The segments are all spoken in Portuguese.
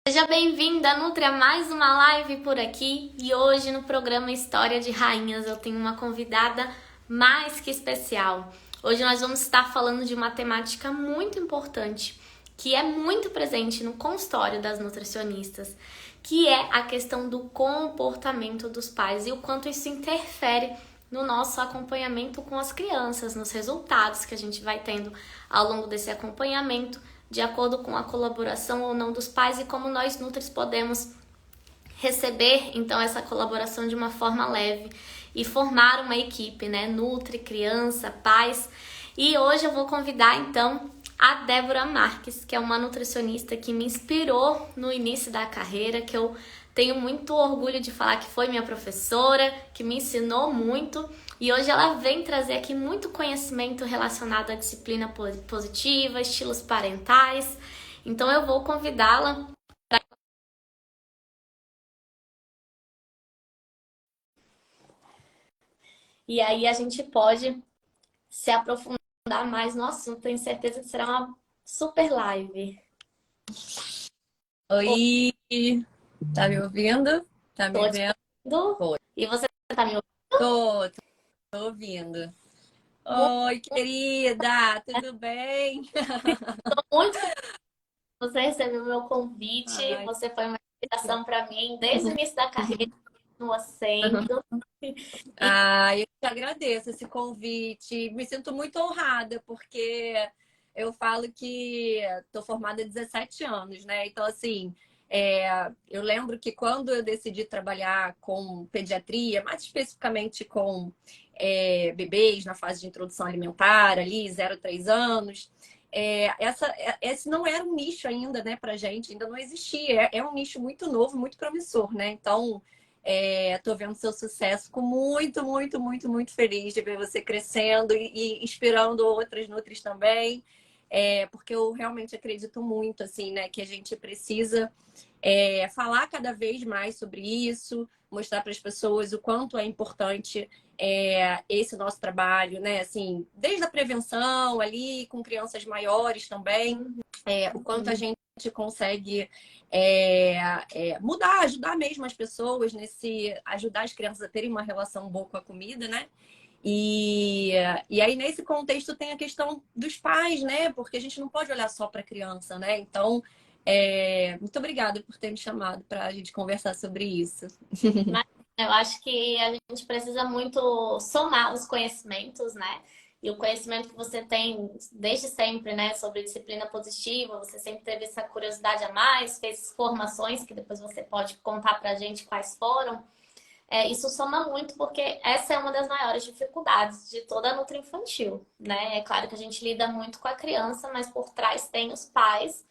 Seja bem-vinda, Nutri, a mais uma live por aqui. E hoje no programa História de Rainhas eu tenho uma convidada mais que especial. Hoje nós vamos estar falando de uma temática muito importante, que é muito presente no consultório das nutricionistas, que é a questão do comportamento dos pais e o quanto isso interfere no nosso acompanhamento com as crianças, nos resultados que a gente vai tendo ao longo desse acompanhamento, de acordo com a colaboração ou não dos pais e como nós nutris podemos receber então essa colaboração de uma forma leve e formar uma equipe, né? Nutri, criança, pais. E hoje eu vou convidar então a Débora Marques, que é uma nutricionista que me inspirou no início da carreira, que eu tenho muito orgulho de falar que foi minha professora, que me ensinou muito. E hoje ela vem trazer aqui muito conhecimento relacionado à disciplina positiva, estilos parentais. Então eu vou convidá-la. E aí a gente pode se aprofundar mais no assunto. Tenho certeza que será uma super live. Oi, tá me ouvindo? Tá me Estou te vendo? ouvindo. Oi, E você está me tô ouvindo. ouvindo? Oi, querida, tudo bem? Estou muito feliz que você recebeu o meu convite. Ai, Você foi uma inspiração para mim desde o início da carreira, continua sendo. E eu te agradeço esse convite. Me sinto muito honrada, porque eu falo que tô formada há 17 anos, né? Então, assim, eu lembro que quando eu decidi trabalhar com pediatria, mais especificamente com bebês na fase de introdução alimentar, ali, 0 a 3 anos, esse não era um nicho ainda, né, pra gente, ainda não existia. É um nicho muito novo, muito promissor, né? Então, tô vendo seu sucesso, fico muito, muito, muito, muito feliz de ver você crescendo e inspirando outras nutris também, porque eu realmente acredito muito, assim, né, que a gente precisa falar cada vez mais sobre isso, mostrar para as pessoas o quanto é importante esse nosso trabalho, né, assim, desde a prevenção ali, com crianças maiores também, o quanto a gente consegue mudar, ajudar mesmo as pessoas ajudar as crianças a terem uma relação boa com a comida, né? E, e aí, nesse contexto, tem a questão dos pais, né? Porque a gente não pode olhar só para a criança, né? Então, muito obrigada por ter me chamado para a gente conversar sobre isso. Mas eu acho que a gente precisa muito somar os conhecimentos, né? E o conhecimento que você tem desde sempre, né, sobre disciplina positiva, você sempre teve essa curiosidade a mais, fez formações que depois você pode contar pra gente quais foram. Isso soma muito porque essa é uma das maiores dificuldades de toda a nutri infantil, né? É claro que a gente lida muito com a criança, mas por trás tem os pais.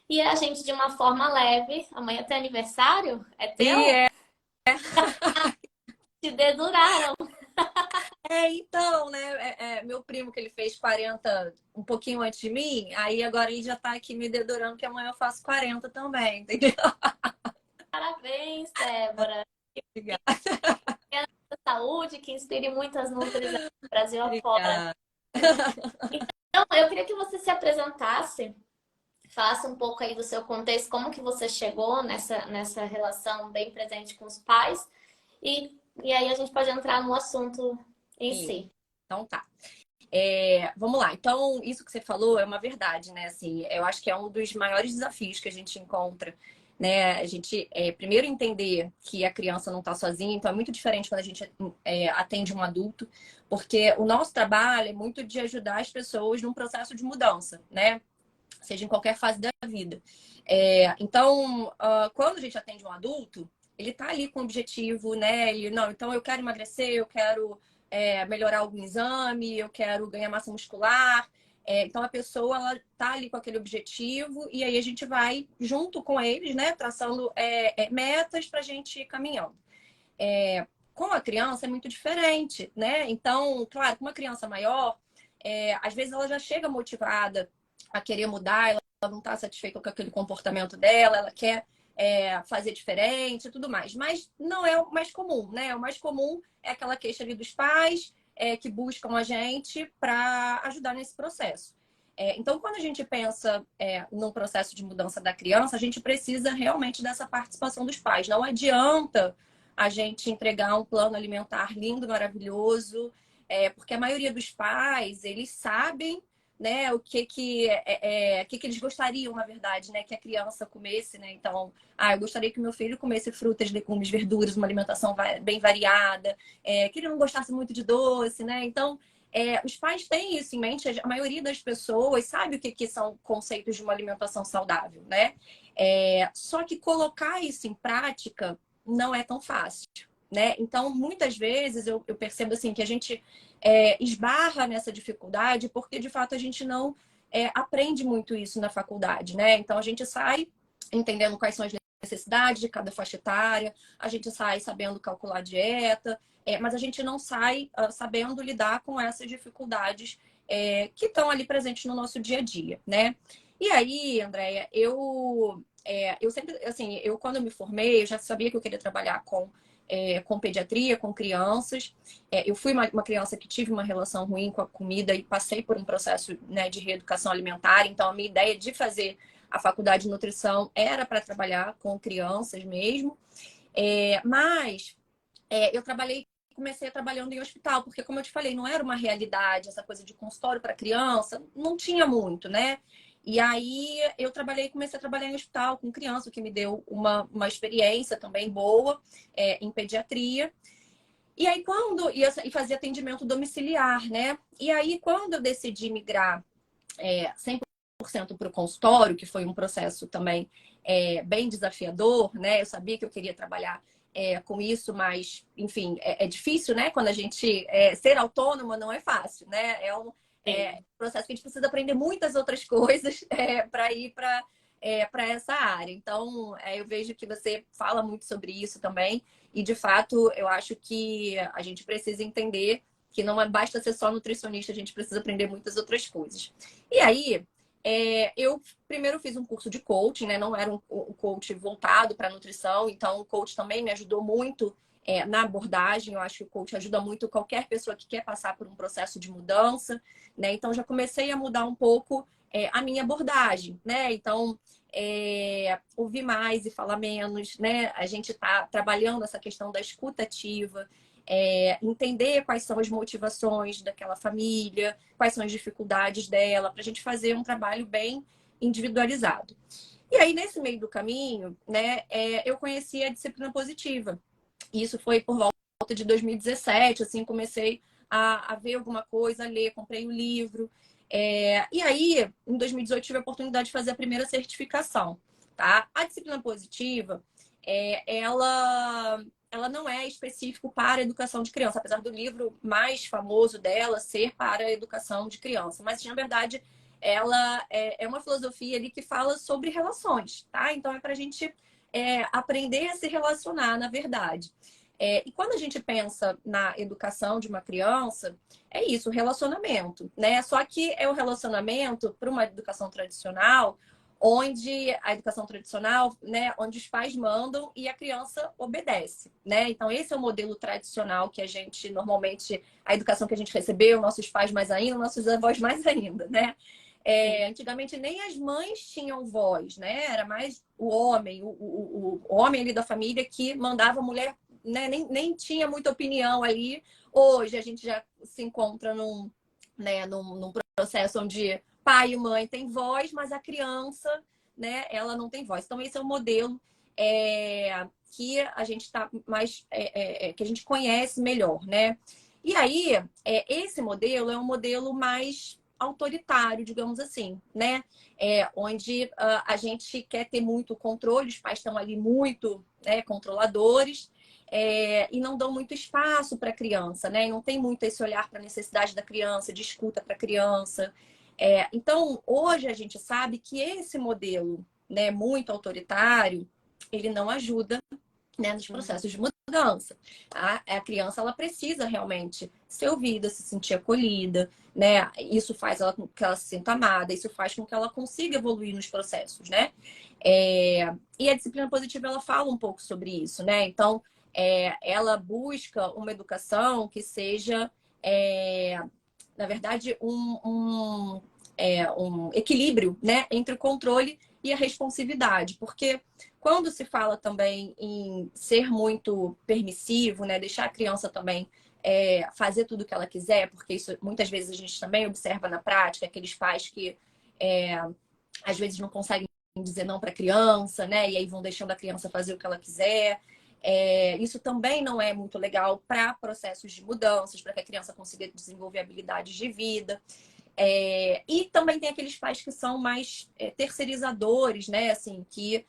E a gente, de uma forma leve, amanhã tem aniversário? É E teu? Te deduraram. então, né? Meu primo que ele fez 40 um pouquinho antes de mim, aí agora ele já tá aqui me dedurando que amanhã eu faço 40 também, entendeu? Parabéns, Débora. Obrigada. Que a saúde, que inspire muitas nutris no Brasil afora. Obrigada. Então, eu queria que você se apresentasse, falasse um pouco aí do seu contexto, como que você chegou nessa relação bem presente com os pais, e aí a gente pode entrar no assunto em Isso. si. Então tá. Vamos lá. Então, isso que você falou é uma verdade, né? Assim, eu acho que é um dos maiores desafios que a gente encontra, né? A gente primeiro entender que a criança não está sozinha, então é muito diferente quando a gente atende um adulto, porque o nosso trabalho é muito de ajudar as pessoas num processo de mudança, né? Seja em qualquer fase da vida. Então, quando a gente atende um adulto, ele está ali com o objetivo, né? Não, então eu quero emagrecer, eu quero melhorar algum exame, eu quero ganhar massa muscular. Então a pessoa ela tá ali com aquele objetivo e aí a gente vai junto com eles, né? Traçando metas para a gente ir caminhando. Com a criança é muito diferente, né? Então, claro, com uma criança maior, às vezes ela já chega motivada a querer mudar, ela não está satisfeita com aquele comportamento dela, ela quer fazer diferente e tudo mais. Mas não é o mais comum, né? O mais comum é aquela queixa ali dos pais que buscam a gente para ajudar nesse processo. Então, quando a gente pensa num processo de mudança da criança, a gente precisa realmente dessa participação dos pais. Não adianta a gente entregar um plano alimentar lindo, maravilhoso, porque a maioria dos pais, eles sabem, né, o que eles gostariam, na verdade, né, que a criança comesse, né? Então, eu gostaria que meu filho comesse frutas, legumes, verduras, uma alimentação bem variada, que ele não gostasse muito de doce, né? Então, os pais têm isso em mente, a maioria das pessoas sabe o que são conceitos de uma alimentação saudável, né? Só que colocar isso em prática não é tão fácil, né? Então, muitas vezes eu percebo assim que a gente esbarra nessa dificuldade porque de fato a gente não aprende muito isso na faculdade, né? Então a gente sai entendendo quais são as necessidades de cada faixa etária, a gente sai sabendo calcular a dieta, mas a gente não sai sabendo lidar com essas dificuldades que estão ali presentes no nosso dia a dia, né? E aí, Andréia, eu sempre, assim, quando eu me formei, eu já sabia que eu queria trabalhar com pediatria, com crianças. Eu fui uma criança que tive uma relação ruim com a comida e passei por um processo, né, de reeducação alimentar. Então, a minha ideia de fazer a faculdade de nutrição era para trabalhar com crianças mesmo. Mas eu comecei trabalhando em hospital, porque, como eu te falei, não era uma realidade essa coisa de consultório para criança, não tinha muito, né? E aí eu comecei a trabalhar em hospital com criança, o que me deu uma experiência também boa em pediatria. E aí, e fazia atendimento domiciliar, né? E aí, quando eu decidi migrar 100% para o consultório, que foi um processo também bem desafiador, né? Eu sabia que eu queria trabalhar com isso, mas, enfim, é difícil, né? Quando a gente ser autônoma não é fácil, né? É um processo que a gente precisa aprender muitas outras coisas para ir para essa área. Então, eu vejo que você fala muito sobre isso também, e de fato, eu acho que a gente precisa entender que não basta ser só nutricionista, a gente precisa aprender muitas outras coisas. E aí, eu primeiro fiz um curso de coaching, né? Não era um coach voltado para nutrição, então o coach também me ajudou muito na abordagem. Eu acho que o coach ajuda muito qualquer pessoa que quer passar por um processo de mudança, né? Então já comecei a mudar um pouco a minha abordagem, né? Então ouvir mais e falar menos, né? A gente está trabalhando essa questão da escuta ativa, entender quais são as motivações daquela família, quais são as dificuldades dela, para a gente fazer um trabalho bem individualizado. E aí, nesse meio do caminho, né, eu conheci a disciplina positiva. Isso foi por volta de 2017, assim, comecei a ver alguma coisa, a ler, comprei o livro. E aí, em 2018, tive a oportunidade de fazer a primeira certificação, tá? A disciplina positiva, ela não é específico para a educação de criança, apesar do livro mais famoso dela ser para a educação de criança. Mas, na verdade, ela é uma filosofia ali que fala sobre relações, tá? Então, é para a gente aprender a se relacionar, na verdade. E quando a gente pensa na educação de uma criança, é isso, relacionamento, né? Só que é o relacionamento para uma educação tradicional, onde a educação tradicional, né, onde os pais mandam e a criança obedece, né? Então esse é o modelo tradicional que a gente normalmente, a educação que a gente recebeu, nossos pais mais ainda, nossos avós mais ainda, né? Antigamente nem as mães tinham voz, né? Era mais o homem, o homem ali da família que mandava a mulher, né? Nem tinha muita opinião ali. Hoje a gente já se encontra num processo onde pai e mãe têm voz, mas a criança, né, ela não tem voz. Então, esse é o modelo que a gente está mais. Que a gente conhece melhor, né? E aí, esse modelo é um modelo mais autoritário, digamos assim, né? Onde a gente quer ter muito controle, os pais estão ali muito controladores. E não dão muito espaço para a criança, né? E não tem muito esse olhar para a necessidade da criança, de escuta para a criança. Então, hoje a gente sabe que esse modelo, né, muito autoritário, ele não ajuda, né, nos processos de mudança. A criança ela precisa realmente ser ouvida, se sentir acolhida, né? Isso faz com que ela se sinta amada, isso faz com que ela consiga evoluir nos processos, né? E a disciplina positiva ela fala um pouco sobre isso, né? Então, ela busca uma educação que seja, na verdade, um equilíbrio, né, entre o controle e a responsividade, porque quando se fala também em ser muito permissivo, né, deixar a criança também fazer tudo o que ela quiser, porque isso muitas vezes a gente também observa na prática, aqueles pais que às vezes não conseguem dizer não para a criança, né, e aí vão deixando a criança fazer o que ela quiser. Isso também não é muito legal para processos de mudanças, para que a criança consiga desenvolver habilidades de vida. E também tem aqueles pais que são mais terceirizadores, né? Assim, que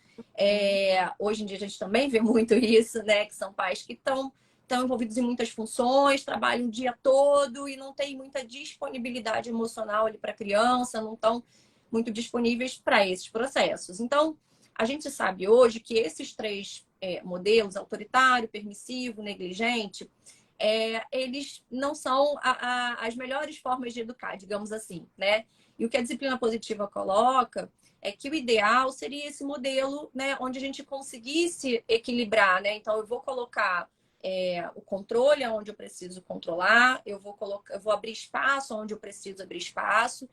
hoje em dia a gente também vê muito isso, né? Que são pais que estão envolvidos em muitas funções, trabalham o dia todo e não tem muita disponibilidade emocional ali para a criança, não estão muito disponíveis para esses processos. Então, a gente sabe hoje que esses três modelos, autoritário, permissivo, negligente, eles não são as melhores formas de educar, digamos assim, né? E o que a disciplina positiva coloca é que o ideal seria esse modelo, né, onde a gente conseguisse equilibrar, né? Então, eu vou colocar o controle onde eu preciso controlar, eu vou abrir espaço onde eu preciso abrir espaço,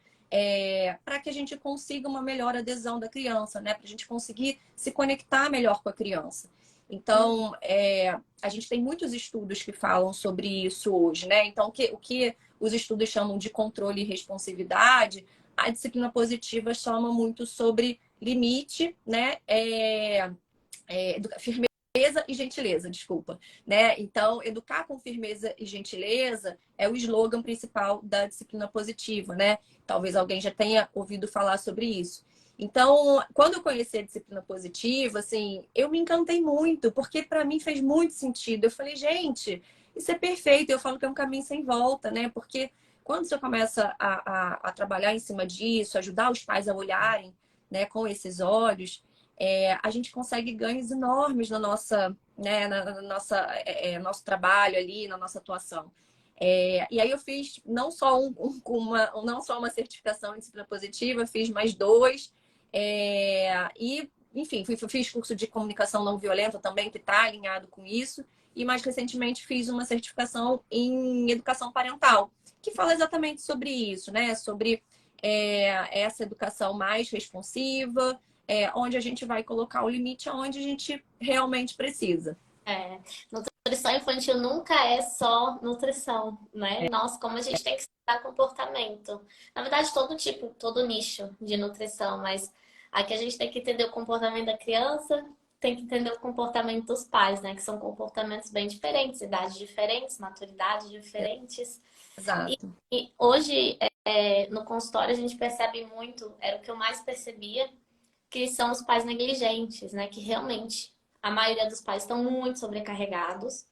para que a gente consiga uma melhor adesão da criança, né? Para a gente conseguir se conectar melhor com a criança. Então, a gente tem muitos estudos que falam sobre isso hoje, né? Então, o que os estudos chamam de controle e responsividade, a disciplina positiva chama muito sobre limite, né? Firmeza e gentileza, desculpa, né? Então, educar com firmeza e gentileza é o slogan principal da disciplina positiva, né? Talvez alguém já tenha ouvido falar sobre isso. Então, quando eu conheci a disciplina positiva, assim, eu me encantei muito, porque para mim fez muito sentido. Eu falei, gente, isso é perfeito. Eu falo que é um caminho sem volta, né? Porque quando você começa a trabalhar em cima disso, ajudar os pais a olharem, né, com esses olhos, a gente consegue ganhos enormes na nossa, né, na nossa, nosso trabalho ali, na nossa atuação. E aí eu fiz não só não só uma certificação em disciplina positiva, fiz mais dois. E, enfim, fiz curso de comunicação não violenta também, que está alinhado com isso. E mais recentemente fiz uma certificação em educação parental, que fala exatamente sobre isso, né? Sobre essa educação mais responsiva, onde a gente vai colocar o limite aonde a gente realmente precisa. Nutrição infantil nunca é só nutrição, né? Nossa, como a gente tem que estudar comportamento. Na verdade, todo tipo, todo nicho de nutrição, mas aqui a gente tem que entender o comportamento da criança, tem que entender o comportamento dos pais, né? Que são comportamentos bem diferentes, idades diferentes, maturidades diferentes. Exato. E hoje, no consultório, a gente percebe muito, era o que eu mais percebia, que são os pais negligentes, né? Que realmente a maioria dos pais estão muito sobrecarregados.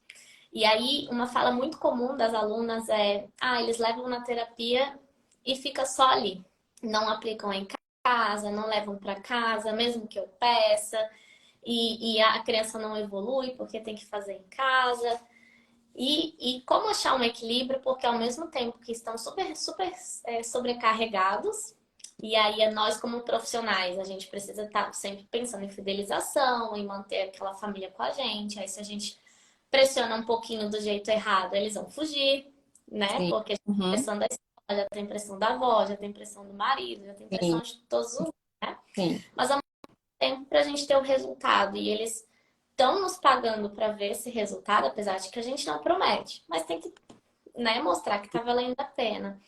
E aí, uma fala muito comum das alunas é: eles levam na terapia e fica só ali. Não aplicam em casa, não levam para casa, mesmo que eu peça. E a criança não evolui porque tem que fazer em casa. E como achar um equilíbrio, porque ao mesmo tempo que estão super, super sobrecarregados, e aí nós como profissionais, a gente precisa estar sempre pensando em fidelização, em manter aquela família com a gente. Aí se a gente pressiona um pouquinho do jeito errado, eles vão fugir, né? Sim. Porque já tem Uhum. pressão da escola, já tem pressão da avó, já tem pressão do marido, já tem pressão Sim. de todos os, né? Sim. Mas ao mesmo tempo para a gente ter o resultado, e eles estão nos pagando para ver esse resultado, apesar de que a gente não promete, mas tem que, né, mostrar que está valendo a pena.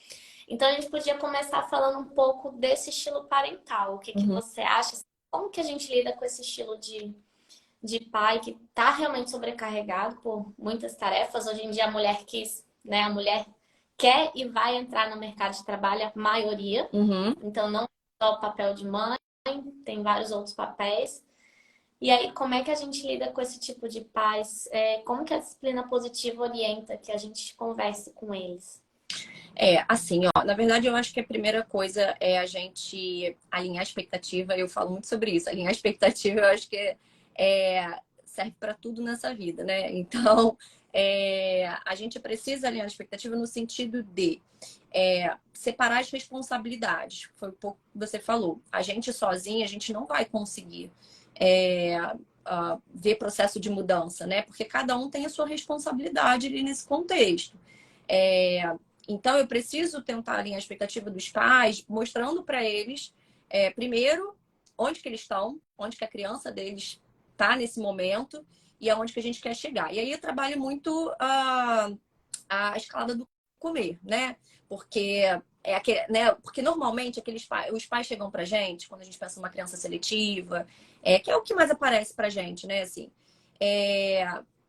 Então a gente podia começar falando um pouco desse estilo parental. O que que Uhum. você acha? Como que a gente lida com esse estilo de pai que está realmente sobrecarregado por muitas tarefas? Hoje em dia a mulher quis, né, a mulher quer e vai entrar no mercado de trabalho, a maioria. Uhum. Então não só o papel de mãe, tem vários outros papéis. E aí, como é que a gente lida com esse tipo de pais? Como que a disciplina positiva orienta que a gente converse com eles? Assim, ó, na verdade eu acho que a primeira coisa é a gente alinhar a expectativa, eu falo muito sobre isso, alinhar a expectativa eu acho que serve para tudo nessa vida, né? Então, a gente precisa alinhar a expectativa no sentido de separar as responsabilidades, foi um pouco que você falou. A gente sozinha, a gente não vai conseguir ver processo de mudança, né? Porque cada um tem a sua responsabilidade ali nesse contexto. Então, eu preciso tentar alinhar a expectativa dos pais, mostrando para eles, primeiro, onde que eles estão, onde que a criança deles está nesse momento e aonde que a gente quer chegar. E aí eu trabalho muito a escalada do comer, né? Porque porque normalmente os pais chegam pra gente, quando a gente pensa numa criança seletiva, que é o que mais aparece pra gente, né? Assim,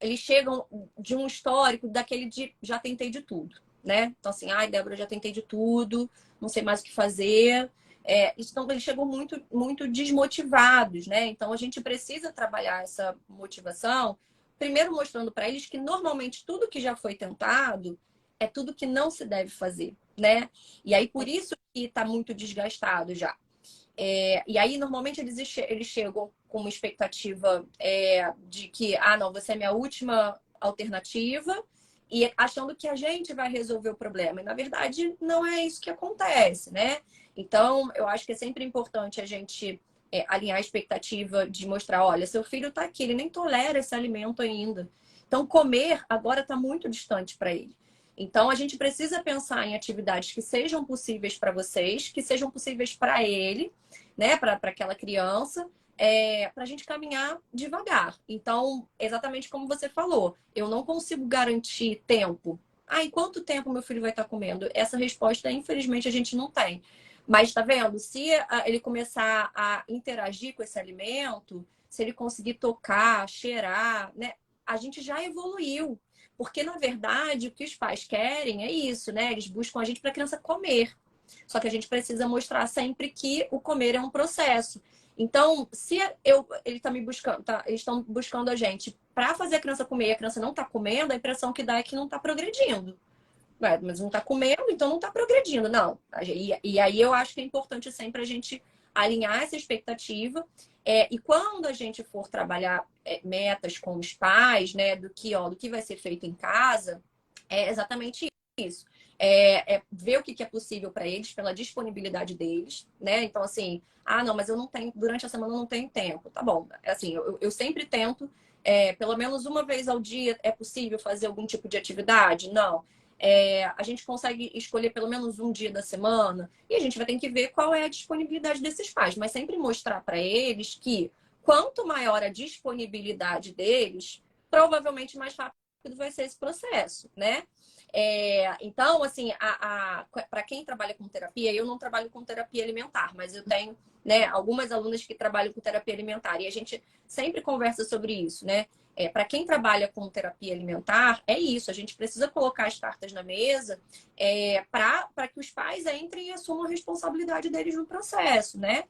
eles chegam de um histórico daquele de já tentei de tudo, né? Então, assim, ai, Débora, já tentei de tudo, não sei mais o que fazer. Então, eles chegam muito, muito desmotivados, né? Então, a gente precisa trabalhar essa motivação, primeiro mostrando para eles que normalmente tudo que já foi tentado é tudo que não se deve fazer, né? E aí, por isso que está muito desgastado já. E aí, normalmente, eles chegam com uma expectativa de que, não, você é minha última alternativa, e achando que a gente vai resolver o problema. E, na verdade, não é isso que acontece, né? Então, eu acho que é sempre importante a gente alinhar a expectativa de mostrar, olha, seu filho está aqui, ele nem tolera esse alimento ainda. Então, comer agora está muito distante para ele. Então, a gente precisa pensar em atividades que sejam possíveis para vocês, que sejam possíveis para ele, né, para aquela criança, para a gente caminhar devagar. Então, exatamente como você falou, eu não consigo garantir tempo. Em quanto tempo meu filho vai estar comendo? Essa resposta, infelizmente, a gente não tem. Mas tá vendo? Se ele começar a interagir com esse alimento, se ele conseguir tocar, cheirar, né, a gente já evoluiu. Porque, na verdade, o que os pais querem é isso, né? Eles buscam a gente para a criança comer. Só que a gente precisa mostrar sempre que o comer é um processo. Então, se ele tá me buscando, eles estão buscando a gente para fazer a criança comer e a criança não está comendo, a impressão que dá é que não está progredindo. Mas não está comendo, então não está progredindo. Não. E aí eu acho que é importante sempre a gente alinhar essa expectativa. E quando a gente for trabalhar metas com os pais, né, do que vai ser feito em casa, é exatamente isso. Ver o que é possível para eles, pela disponibilidade deles, né? Então, assim, não, mas eu não tenho, durante a semana eu não tenho tempo. Tá bom. Assim, eu sempre tento, pelo menos uma vez ao dia, é possível fazer algum tipo de atividade? Não. A gente consegue escolher pelo menos um dia da semana e a gente vai ter que ver qual é a disponibilidade desses pais, mas sempre mostrar para eles que quanto maior a disponibilidade deles, provavelmente mais rápido vai ser esse processo, né? Então, assim, para quem trabalha com terapia, eu não trabalho com terapia alimentar, mas eu tenho, né, algumas alunas que trabalham com terapia alimentar e a gente sempre conversa sobre isso, né? Para quem trabalha com terapia alimentar, é isso, a gente precisa colocar as cartas na mesa para que os pais entrem e assumam a responsabilidade deles no processo, né?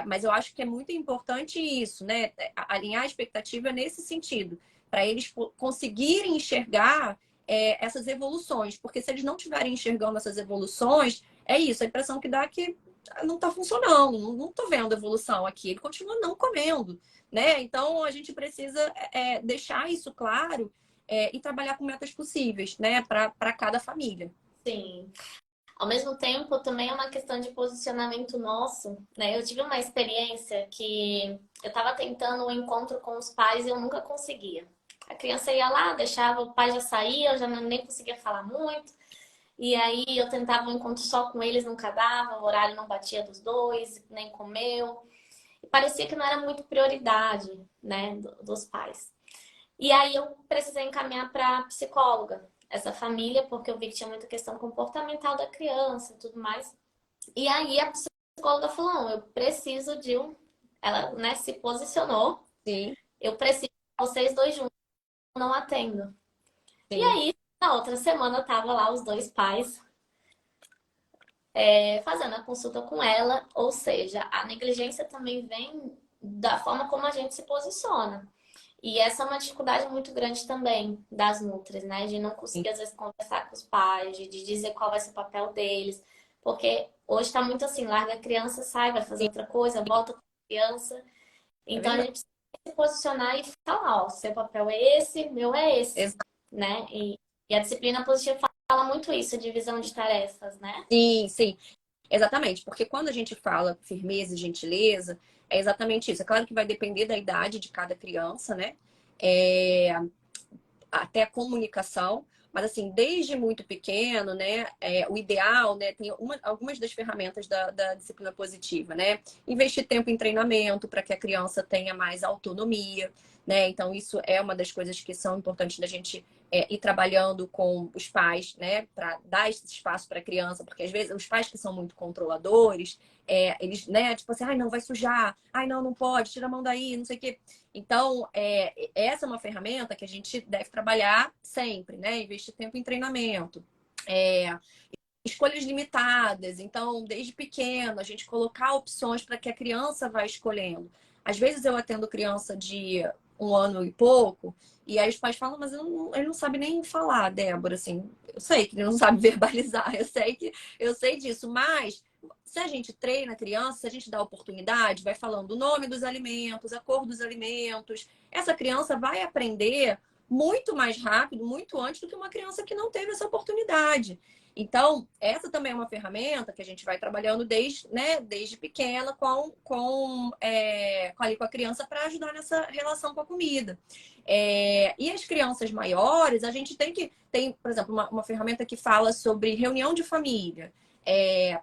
Mas eu acho que é muito importante isso, né? Alinhar a expectativa nesse sentido, para eles conseguirem enxergar essas evoluções, porque se eles não estiverem enxergando essas evoluções, é isso, a impressão que dá é que não está funcionando, não estou vendo evolução aqui, ele continua não comendo, né? Então a gente precisa deixar isso claro e trabalhar com metas possíveis, né, para cada família. Sim. Ao mesmo tempo, também é uma questão de posicionamento nosso, né? Eu tive uma experiência que eu estava tentando um encontro com os pais e eu nunca conseguia. A criança ia lá, deixava, o pai já saía, eu já nem conseguia falar muito. E aí eu tentava um encontro só com eles, nunca dava, o horário não batia dos dois, nem comeu. E parecia que não era muito prioridade, né, dos pais. E aí eu precisei encaminhar para psicóloga essa família, porque eu vi que tinha muita questão comportamental da criança e tudo mais. E aí a psicóloga falou, não, eu preciso de um... Ela, né, se posicionou. Sim, Eu preciso de vocês dois juntos, eu não atendo. E sim. aí, na outra semana, tava lá os dois pais fazendo a consulta com ela. Ou seja, a negligência também vem da forma como a gente se posiciona. E essa é uma dificuldade muito grande também das nutris, né? De não conseguir, às vezes, conversar com os pais, de dizer qual vai ser o papel deles. Porque hoje tá muito assim, larga a criança, sai, vai fazer outra coisa, volta com a criança. É Então a verdade. gente precisa se posicionar e falar, ó, seu papel é esse, meu é esse, né? E a disciplina positiva fala muito isso, divisão de tarefas, né? Sim, sim. Exatamente, porque quando a gente fala firmeza e gentileza, é exatamente isso. É claro que vai depender da idade de cada criança, né? Até a comunicação, Mas assim, desde muito pequeno, né, o ideal, né, tem algumas das ferramentas da disciplina positiva, né? Investir tempo em treinamento para que a criança tenha mais autonomia, né? Então, isso é uma das coisas que são importantes da gente ir trabalhando com os pais, né, para dar esse espaço para a criança, porque às vezes os pais que são muito controladores, eles, né, tipo assim, ai, não, vai sujar, ai, não, não pode, tira a mão daí, não sei o quê. Então, essa é uma ferramenta que a gente deve trabalhar sempre, né? Investir tempo em treinamento. Escolhas limitadas. Então, desde pequeno, a gente colocar opções para que a criança vá escolhendo. Às vezes eu atendo criança de 1 ano e pouco, e aí os pais falam, mas ele não sabe nem falar, Débora, assim, eu sei que ele não sabe verbalizar, eu sei disso, mas se a gente treina a criança, se a gente dá oportunidade, vai falando o nome dos alimentos, a cor dos alimentos, essa criança vai aprender muito mais rápido, muito antes do que uma criança que não teve essa oportunidade. Então, essa também é uma ferramenta que a gente vai trabalhando desde pequena ali com a criança para ajudar nessa relação com a comida. E as crianças maiores, a gente tem, por exemplo, uma ferramenta que fala sobre reunião de família,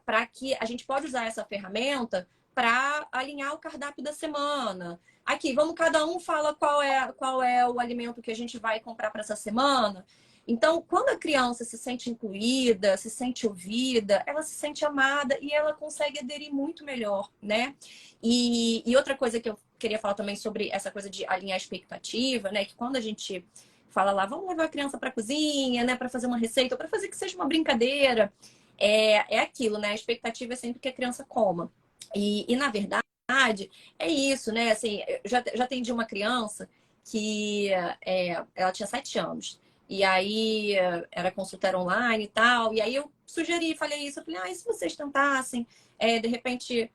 para que a gente pode usar essa ferramenta para alinhar o cardápio da semana. Aqui, vamos cada um fala qual é o alimento que a gente vai comprar para essa semana. Então, quando a criança se sente incluída, se sente ouvida, ela se sente amada e ela consegue aderir muito melhor, né? E outra coisa que eu queria falar também sobre essa coisa de alinhar a expectativa, né? Que quando a gente fala lá, vamos levar a criança para a cozinha, né? Para fazer uma receita, ou para fazer que seja uma brincadeira, é aquilo, né? A expectativa é sempre que a criança coma. E na verdade, é isso, né? Assim, eu já atendi uma criança que ela tinha 7 anos. E aí era consulta online e tal. E aí eu sugeri, falei isso. Eu falei, e se vocês tentassem, de repente,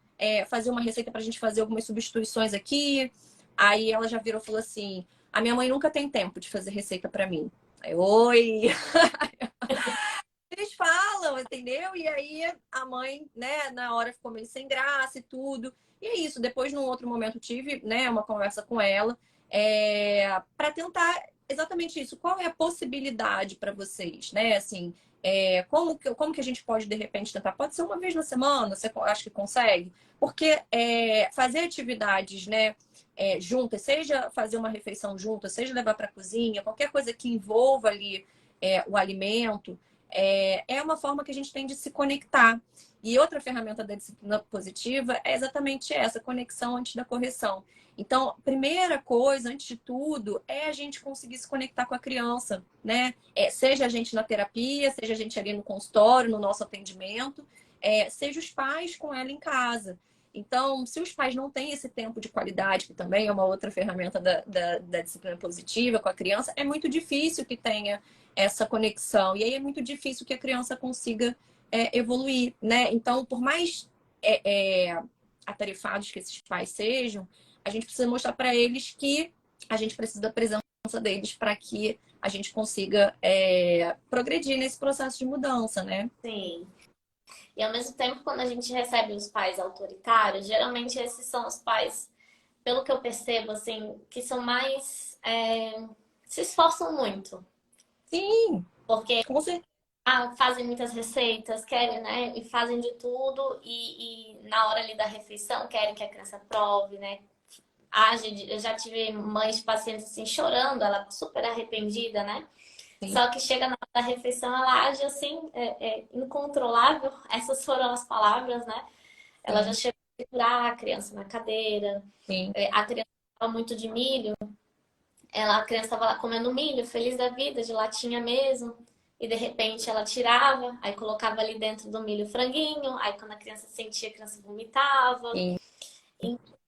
fazer uma receita pra gente fazer algumas substituições aqui? Aí ela já virou e falou assim: a minha mãe nunca tem tempo de fazer receita pra mim. Aí, oi! Eles falam, entendeu? E aí a mãe, né, na hora ficou meio sem graça e tudo. E é isso. Depois, num outro momento, tive, né, uma conversa com ela para tentar exatamente isso. Qual é a possibilidade para vocês, né? Assim, como que a gente pode, de repente, tentar? Pode ser uma vez na semana, você acha que consegue? Porque fazer atividades, né, juntas, seja fazer uma refeição juntas, seja levar para a cozinha, qualquer coisa que envolva ali o alimento, é uma forma que a gente tem de se conectar. E outra ferramenta da disciplina positiva é exatamente essa, conexão antes da correção. Então, primeira coisa, antes de tudo, é a gente conseguir se conectar com a criança, né? Seja a gente na terapia, seja a gente ali no consultório, no nosso atendimento, seja os pais com ela em casa. Então, se os pais não têm esse tempo de qualidade, que também é uma outra ferramenta da disciplina positiva com a criança, é muito difícil que tenha essa conexão. E aí é muito difícil que a criança consiga evoluir, né? Então, por mais atarefados que esses pais sejam, a gente precisa mostrar para eles que a gente precisa da presença deles para que a gente consiga progredir nesse processo de mudança, né? Sim. E ao mesmo tempo, quando a gente recebe os pais autoritários, geralmente esses são os pais, pelo que eu percebo, assim, que são mais. Se esforçam muito. Sim, Porque com certeza. fazem muitas receitas, querem, né? E fazem de tudo, e na hora ali da refeição querem que a criança prove, né? Eu já tive mães de pacientes assim chorando, ela super arrependida, né? Sim, Só que chega na hora da refeição, ela age assim, incontrolável. Essas foram as palavras, né? Ela já sim, chegou a segurar a criança na cadeira. sim, A criança estava muito de milho. A criança estava lá comendo milho, feliz da vida, de latinha mesmo. E de repente ela tirava, aí colocava ali dentro do milho franguinho. Aí quando a criança sentia, a criança vomitava. sim,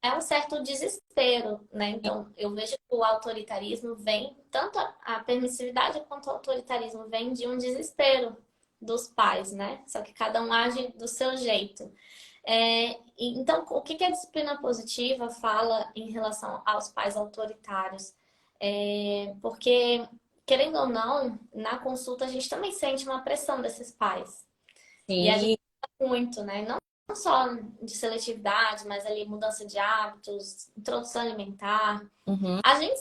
É um certo desespero, né? Então, eu vejo que o autoritarismo vem, tanto a permissividade quanto o autoritarismo vem de um desespero dos pais, né? Só que cada um age do seu jeito. Então, o que a disciplina positiva fala em relação aos pais autoritários? Porque, querendo ou não, na consulta a gente também sente uma pressão desses pais. E a gente sim. muito, né? Não só de seletividade, mas ali mudança de hábitos, introdução alimentar. Uhum. A gente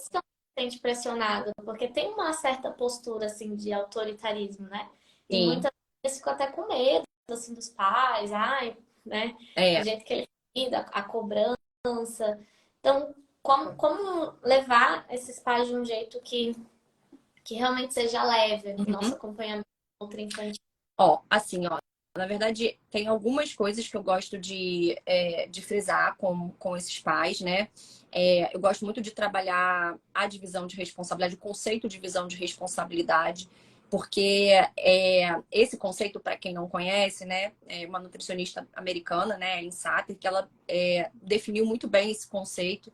sente pressionado, porque tem uma certa postura assim de autoritarismo, né? E Sim, muitas vezes ficam até com medo assim dos pais, ai, né? Do é. jeito que ele lida, a cobrança. Então, como levar esses pais de um jeito que realmente seja leve o nosso Uhum. acompanhamento contra infantil? Ó, assim, ó. Na verdade, tem algumas coisas que eu gosto de frisar com esses pais, né? Eu gosto muito de trabalhar a divisão de responsabilidade, o conceito de divisão de responsabilidade, porque esse conceito, para quem não conhece, né, é uma nutricionista americana, né, Ellen Satter, que ela definiu muito bem esse conceito,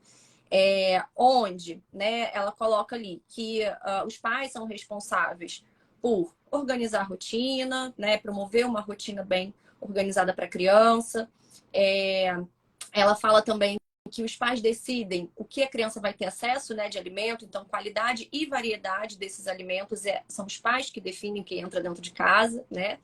onde, né, ela coloca ali que os pais são responsáveis por organizar a rotina, né, promover uma rotina bem organizada para a criança. É, ela fala também que os pais decidem o que a criança vai ter acesso, né, de alimento, então qualidade e variedade desses alimentos são os pais que definem o que entra dentro de casa, né?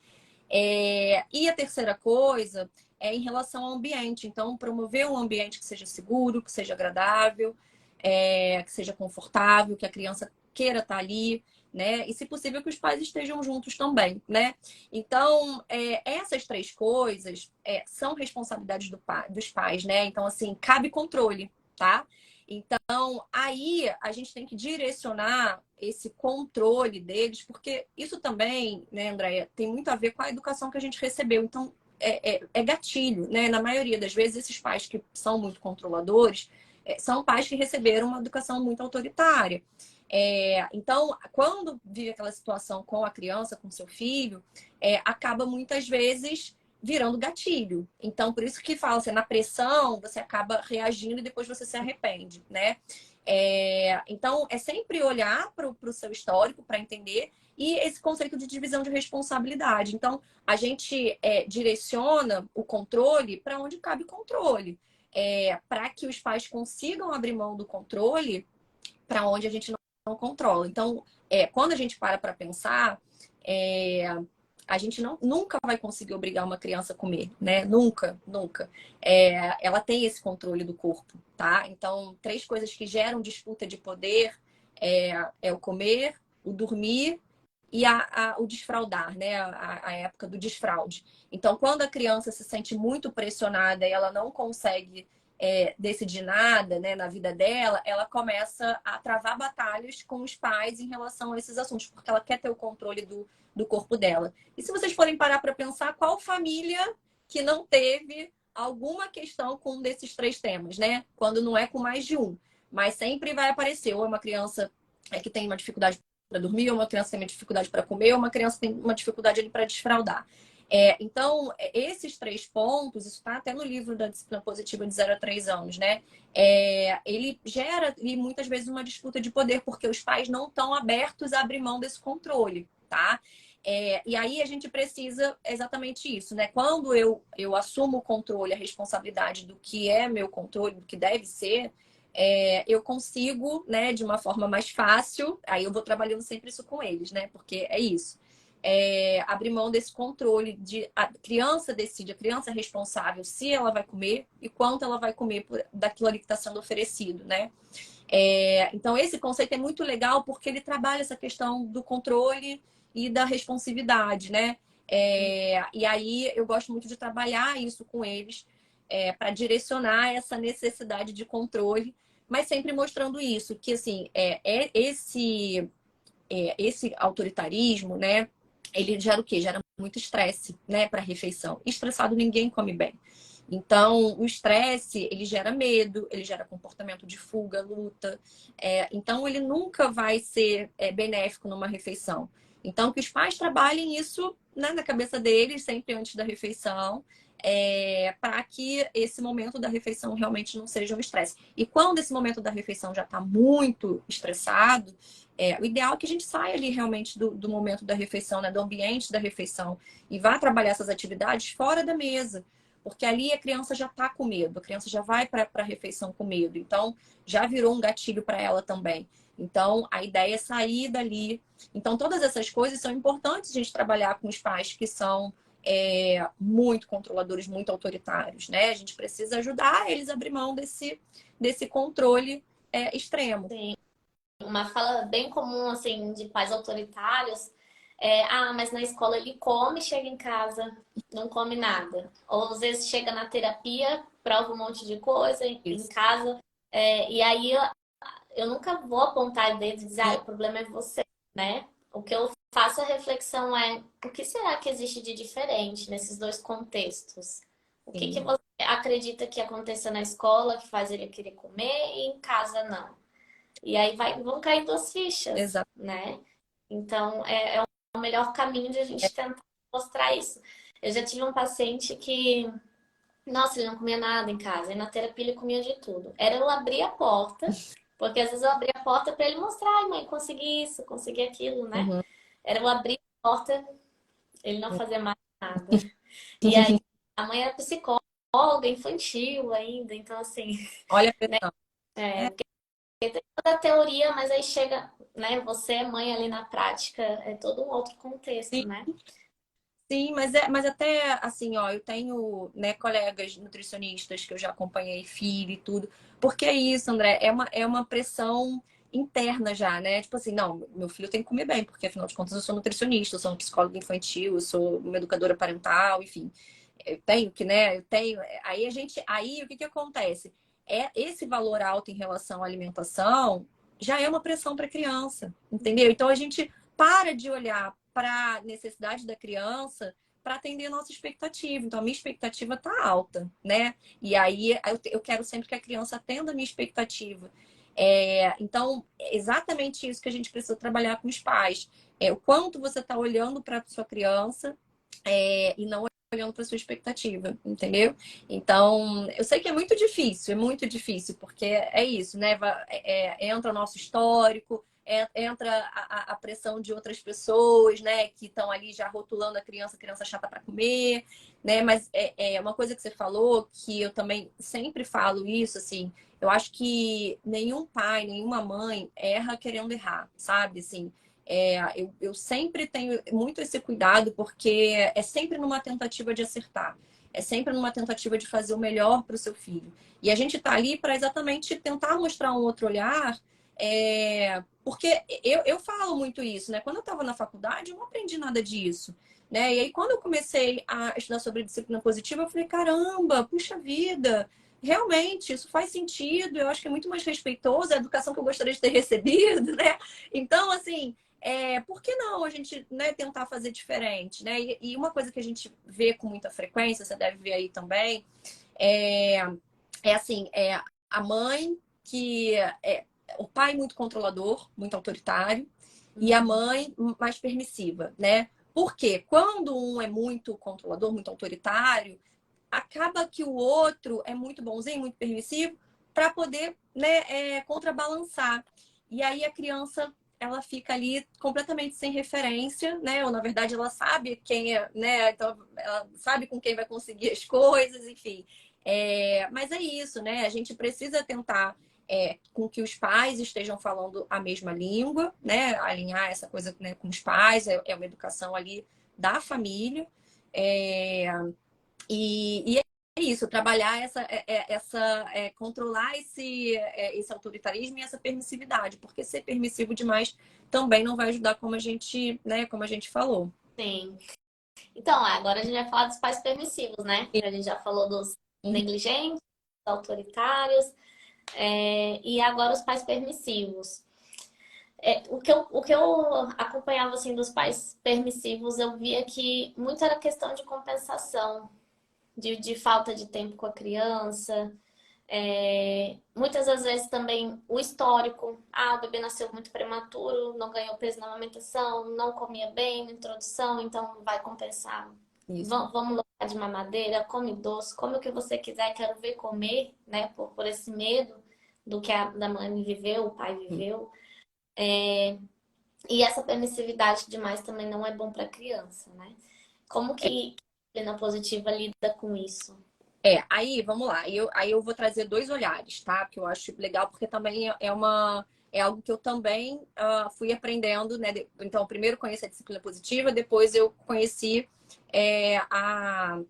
E a terceira coisa é em relação ao ambiente. Então, promover um ambiente que seja seguro, que seja agradável, que seja confortável, que a criança queira estar ali, né? E, se possível, que os pais estejam juntos também, né? Então, essas três coisas são responsabilidades dos pais, né? Então, assim, cabe controle, tá? Então, aí a gente tem que direcionar esse controle deles, porque isso também, né, Andréia, tem muito a ver com a educação que a gente recebeu. Então, é gatilho, né? Na maioria das vezes, esses pais que são muito controladores são pais que receberam uma educação muito autoritária. Então, quando vive aquela situação com a criança, com seu filho, acaba muitas vezes virando gatilho. Então, por isso que fala assim, na pressão, você acaba reagindo e depois você se arrepende, né? Então, é sempre olhar para o seu histórico para entender e esse conceito de divisão de responsabilidade. Então, a gente direciona o controle para onde cabe controle, para que os pais consigam abrir mão do controle para onde a gente não controla. Então, quando a gente para pensar, é, a gente nunca vai conseguir obrigar uma criança a comer, né? Nunca, nunca. Ela tem esse controle do corpo, tá? Então, três coisas que geram disputa de poder é o comer, o dormir e o desfraudar, né? A época do desfraude. Então, quando a criança se sente muito pressionada e ela não consegue decidir nada, né, na vida dela, ela começa a travar batalhas com os pais em relação a esses assuntos, porque ela quer ter o controle do corpo dela. E se vocês forem parar para pensar, qual família que não teve alguma questão com um desses três temas, né? Quando não é com mais de um. Mas sempre vai aparecer, ou é uma criança que tem uma dificuldade para dormir, ou uma criança tem uma dificuldade para comer, ou uma criança tem uma dificuldade ali para desfraldar. Então, esses três pontos, isso está até no livro da disciplina positiva de 0 a 3 anos, né? Ele gera e muitas vezes uma disputa de poder, porque os pais não estão abertos a abrir mão desse controle, tá? E aí a gente precisa exatamente isso, né? Quando eu assumo o controle, a responsabilidade do que é meu controle, do que deve ser, eu consigo, né, de uma forma mais fácil, aí eu vou trabalhando sempre isso com eles, né? Porque é isso abrir mão desse controle de a criança decide, a criança é responsável se ela vai comer e quanto ela vai comer daquilo ali que está sendo oferecido, né? Então esse conceito é muito legal porque ele trabalha essa questão do controle e da responsividade, né? E aí eu gosto muito de trabalhar isso com eles para direcionar essa necessidade de controle, mas sempre mostrando isso, que assim, esse autoritarismo, né? Ele gera o quê? Gera muito estresse, né, para a refeição. Estressado ninguém come bem. Então, o estresse, ele gera medo, ele gera comportamento de fuga, luta. Então, ele nunca vai ser benéfico numa refeição. Então, que os pais trabalhem isso, né, na cabeça deles, sempre antes da refeição, para que esse momento da refeição realmente não seja um estresse. E quando esse momento da refeição já está muito estressado, o ideal é que a gente saia ali realmente do momento da refeição, né, do ambiente da refeição, e vá trabalhar essas atividades fora da mesa. Porque ali a criança já está com medo, a criança já vai para a refeição com medo. Então, já virou um gatilho para ela também. Então, a ideia é sair dali. Então, todas essas coisas são importantes a gente trabalhar com os pais que são muito controladores, muito autoritários, né? A gente precisa ajudar eles a abrir mão desse controle extremo. Sim. uma fala bem comum, assim, de pais autoritários mas na escola ele come, chega em casa, não come nada. Ou às vezes chega na terapia, prova um monte de coisa em Isso. casa, e aí eu nunca vou apontar dedo e dizer, o problema é você, né? O que eu faço a reflexão é, o que será que existe de diferente nesses dois contextos? O que Sim, você acredita que aconteceu na escola que faz ele querer comer e em casa não? E aí vão caindo as fichas, exato. né? Então, é o melhor caminho de a gente tentar mostrar isso. Eu já tive um paciente que, nossa, ele não comia nada em casa, e na terapia ele comia de tudo. Era eu abrir a porta, porque às vezes eu abria a porta para ele mostrar, ai, mãe, consegui isso, consegui aquilo, né? Uhum. Era eu abrir a porta, ele não fazia mais nada. E aí, a mãe era psicóloga infantil ainda, então assim, Olha a pressão. É, porque tem toda a teoria, mas aí chega, né? Você é mãe ali na prática, é todo um outro contexto, sim, né? sim, mas até assim, ó, eu tenho, né, colegas nutricionistas que eu já acompanhei filho e tudo. Porque é isso, André, é uma pressão interna já, né? Tipo assim, não, meu filho tem que comer bem, porque afinal de contas eu sou nutricionista, eu sou uma psicóloga infantil, eu sou uma educadora parental, enfim. Eu tenho que, né? Eu tenho. Aí o que que acontece? Esse valor alto em relação à alimentação já é uma pressão para a criança, entendeu? Então a gente para de olhar para a necessidade da criança para atender a nossa expectativa. Então a minha expectativa está alta, né? E aí eu quero sempre que a criança atenda a minha expectativa. Então, é exatamente isso que a gente precisa trabalhar com os pais. O quanto você está olhando para a sua criança e não olhando para sua expectativa, entendeu? Então, eu sei que é muito difícil, porque é isso, né? Entra o nosso histórico, entra a pressão de outras pessoas, né? Que estão ali já rotulando a criança chata para comer, né? Mas é uma coisa que você falou, que eu também sempre falo isso, assim, eu acho que nenhum pai, nenhuma mãe erra querendo errar, sabe? Assim, eu sempre tenho muito esse cuidado, porque é sempre numa tentativa de acertar. É sempre numa tentativa de fazer o melhor para o seu filho. E a gente está ali para exatamente tentar mostrar um outro olhar. Porque eu falo muito isso, né? Quando eu estava na faculdade, eu não aprendi nada disso. Né? E aí, quando eu comecei a estudar sobre disciplina positiva, eu falei, caramba, puxa vida, realmente, isso faz sentido. Eu acho que é muito mais respeitoso, é a educação que eu gostaria de ter recebido, né? Então, assim, por que não a gente, né, tentar fazer diferente, né? E uma coisa que a gente vê com muita frequência, você deve ver aí também, é, assim, a mãe que o pai muito controlador, muito autoritário, e a Uhum. mãe mais permissiva, né? Porque quando um é muito controlador, muito autoritário, acaba que o outro é muito bonzinho, muito permissivo, para poder, né, contrabalançar. E aí a criança ela fica ali completamente sem referência, né? Ou na verdade ela sabe quem é, né? Então ela sabe com quem vai conseguir as coisas, enfim. Mas é isso, né? A gente precisa tentar com que os pais estejam falando a mesma língua, né? Alinhar essa coisa, né, com os pais, é uma educação ali da família. É, e é isso, trabalhar controlar esse autoritarismo e essa permissividade, porque ser permissivo demais também não vai ajudar como a gente, né, como a gente falou. Sim. Então, agora a gente vai falar dos pais permissivos, né? A gente já falou dos Uhum. negligentes, dos autoritários, e agora os pais permissivos. O que eu acompanhava assim dos pais permissivos, eu via que muito era questão de compensação, de falta de tempo com a criança. Muitas das vezes também o histórico. O bebê nasceu muito prematuro, não ganhou peso na amamentação, não comia bem na introdução, então vai compensar. Isso. Vamos locar de mamadeira, come doce, come o que você quiser, quero ver comer, né? Por esse medo do que a da mãe viveu, o pai viveu. E essa permissividade demais também não é bom para criança, né? Como que a disciplina positiva lida com isso? Aí vamos lá. Aí eu vou trazer dois olhares, tá? Que eu acho legal, porque também é algo que eu também fui aprendendo, né? Então, primeiro conheci a disciplina positiva, depois eu conheci a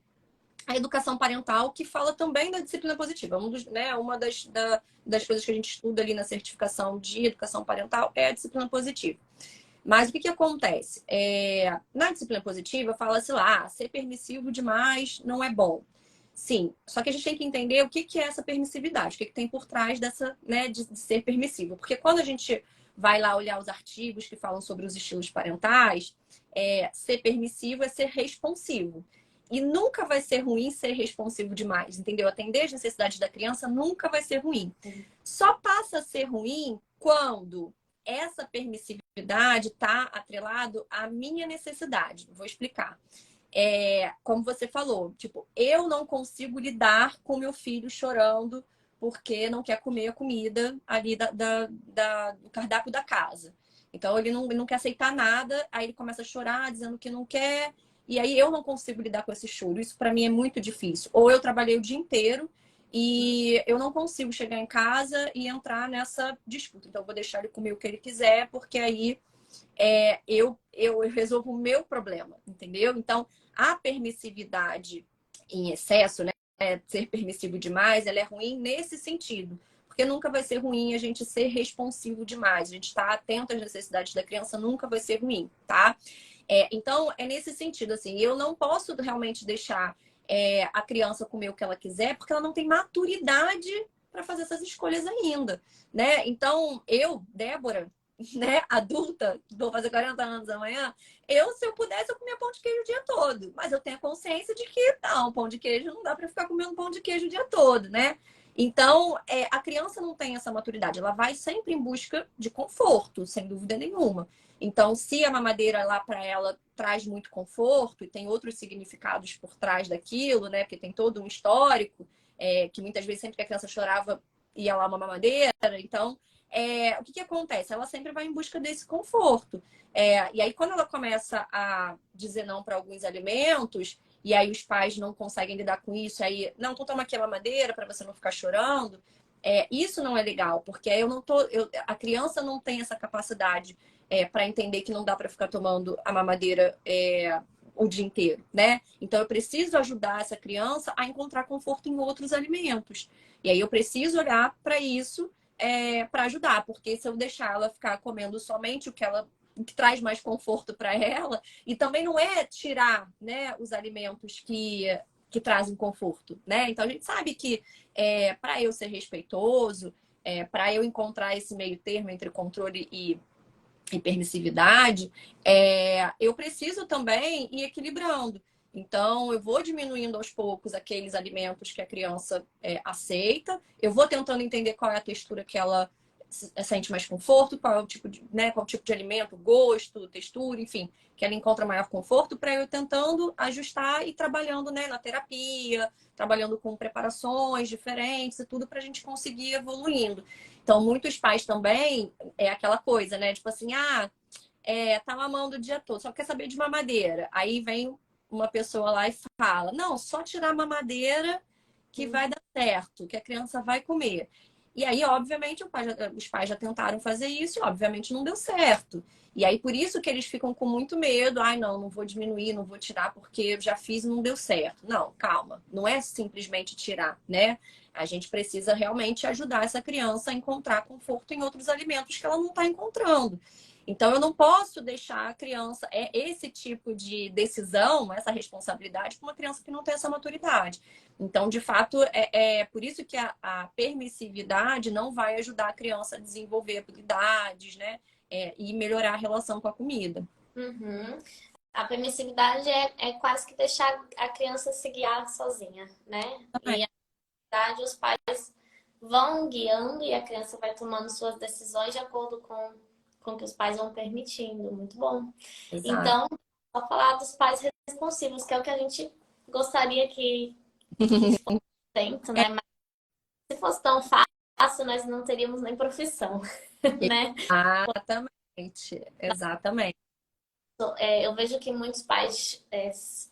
a educação parental, que fala também da disciplina positiva. Uma das coisas que a gente estuda ali na certificação de educação parental é a disciplina positiva. Mas o que acontece? Na disciplina positiva, fala-se lá, ser permissivo demais não é bom. Sim, só que a gente tem que entender o que é essa permissividade, o que tem por trás dessa, né, de ser permissivo. Porque quando a gente vai lá olhar os artigos que falam sobre os estilos parentais, ser permissivo é ser responsivo. E nunca vai ser ruim ser responsivo demais, entendeu? Atender as necessidades da criança nunca vai ser ruim. Só passa a ser ruim quando essa permissividade está atrelado à minha necessidade. Vou explicar. Como você falou, tipo, eu não consigo lidar com meu filho chorando porque não quer comer a comida ali do cardápio da casa. Então, ele não quer aceitar nada, aí ele começa a chorar, dizendo que não quer, e aí eu não consigo lidar com esse choro. Isso para mim é muito difícil. Ou eu trabalhei o dia inteiro e eu não consigo chegar em casa e entrar nessa disputa. Então, eu vou deixar ele comer o que ele quiser, porque aí eu resolvo o meu problema, entendeu? Então, a permissividade em excesso, né? Ser permissivo demais, ela é ruim nesse sentido. Porque nunca vai ser ruim a gente ser responsivo demais. A gente estar atento às necessidades da criança nunca vai ser ruim, tá? Então, é nesse sentido, assim, eu não posso realmente deixar a criança comer o que ela quiser, porque ela não tem maturidade para fazer essas escolhas ainda, né? Então, eu, Débora, né, adulta, vou fazer 40 anos amanhã, se eu pudesse, eu comia pão de queijo o dia todo. Mas eu tenho a consciência de que, não, pão de queijo não dá para ficar comendo pão de queijo o dia todo, né? Então, a criança não tem essa maturidade. Ela vai sempre em busca de conforto, sem dúvida nenhuma. Então, se a mamadeira lá para ela traz muito conforto e tem outros significados por trás daquilo, né? Porque tem todo um histórico, que muitas vezes sempre que a criança chorava, ia lá uma mamadeira. Então, o que acontece? Ela sempre vai em busca desse conforto. E aí, quando ela começa a dizer não para alguns alimentos, e aí os pais não conseguem lidar com isso, aí, não, então toma aqui a mamadeira para você não ficar chorando. Isso não é legal, porque a criança não tem essa capacidade para entender que não dá para ficar tomando a mamadeira o dia inteiro, né? Então eu preciso ajudar essa criança a encontrar conforto em outros alimentos. E aí eu preciso olhar para isso para ajudar, porque se eu deixar ela ficar comendo somente o que traz mais conforto para ela, e também não é tirar, né, os alimentos que trazem conforto, né? Então a gente sabe que para eu ser respeitoso, para eu encontrar esse meio termo entre controle e permissividade, eu preciso também ir equilibrando. Então, eu vou diminuindo aos poucos aqueles alimentos que a criança aceita, eu vou tentando entender qual é a textura que ela sente mais conforto, qual é o tipo de, né, qual é o tipo de alimento, gosto, textura, enfim, que ela encontra maior conforto, para eu tentando ajustar e trabalhando, né, na terapia, trabalhando com preparações diferentes e tudo para a gente conseguir evoluindo. Então, muitos pais também aquela coisa, né? Tipo assim, tá mamando o dia todo, só quer saber de mamadeira. Aí vem uma pessoa lá e fala: não, só tirar a mamadeira que vai dar certo, que a criança vai comer. E aí, obviamente, os pais já tentaram fazer isso e, obviamente, não deu certo. E aí, por isso que eles ficam com muito medo. Ai, não vou diminuir, não vou tirar porque eu já fiz e não deu certo. Não, calma. Não é simplesmente tirar, né? A gente precisa realmente ajudar essa criança a encontrar conforto em outros alimentos que ela não está encontrando. Então, eu não posso deixar a criança, esse tipo de decisão, essa responsabilidade, para uma criança que não tem essa maturidade. Então, de fato, é por isso que a permissividade não vai ajudar a criança a desenvolver habilidades, né? E melhorar a relação com a comida. Uhum. A permissividade é quase que deixar a criança se guiar sozinha, né? E na verdade os pais vão guiando e a criança vai tomando suas decisões de acordo com o que os pais vão permitindo. Muito bom. Exato. Então, vou falar dos pais responsivos, que é o que a gente gostaria que fosse tempo, né? Mas se fosse tão fácil, nós não teríamos nem profissão, né? Exatamente, exatamente. Eu vejo que muitos pais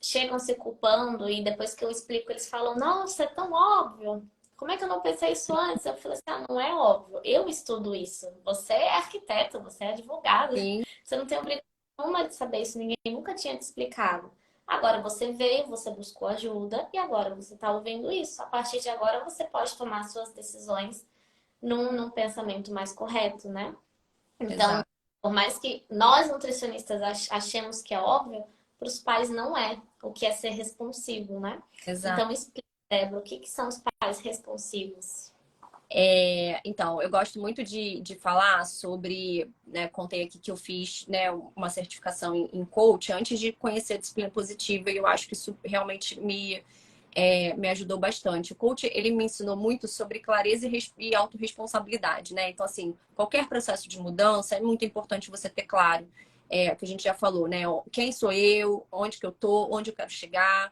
chegam se culpando e depois que eu explico, eles falam: Nossa, é tão óbvio. Como é que eu não pensei isso antes? Eu falei assim: não é óbvio. Eu estudo isso. Você é arquiteto, você é advogado. Sim, Você não tem obrigação nenhuma de saber isso. Ninguém nunca tinha te explicado. Agora você veio, você buscou ajuda e agora você está ouvindo isso. A partir de agora você pode tomar suas decisões num pensamento mais correto, né? Então, Exato, por mais que nós nutricionistas achemos que é óbvio, para os pais não é o que é ser responsivo, né? exato. Então, explica, Débora, o que que são os pais responsivos? Então, eu gosto muito de falar sobre, né, contei aqui que eu fiz, né, uma certificação em coach antes de conhecer a disciplina positiva e eu acho que isso realmente me ajudou bastante. O coach, ele me ensinou muito sobre clareza e autorresponsabilidade, né? Então, assim, qualquer processo de mudança é muito importante você ter claro, o que a gente já falou, né? Quem sou eu, onde que eu tô, onde eu quero chegar.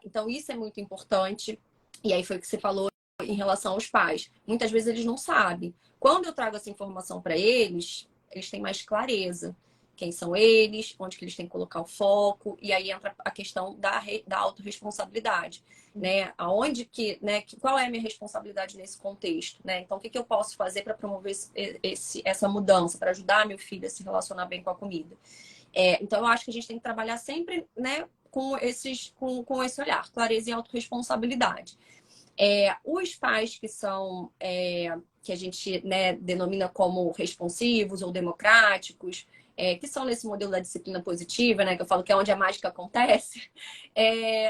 Então, isso é muito importante. E aí foi o que você falou em relação aos pais. Muitas vezes eles não sabem. Quando eu trago essa informação para eles, eles têm mais clareza. Quem são eles, onde que eles têm que colocar o foco, e aí entra a questão da autorresponsabilidade, né? Aonde que, né, qual é a minha responsabilidade nesse contexto, né? Então, o que que eu posso fazer para promover essa mudança, para ajudar meu filho a se relacionar bem com a comida? Então, eu acho que a gente tem que trabalhar sempre, né, com esse olhar, clareza e autorresponsabilidade. Os pais que são, que a gente, né, denomina como responsivos ou democráticos, que são nesse modelo da disciplina positiva, né, que eu falo que é onde a mágica acontece,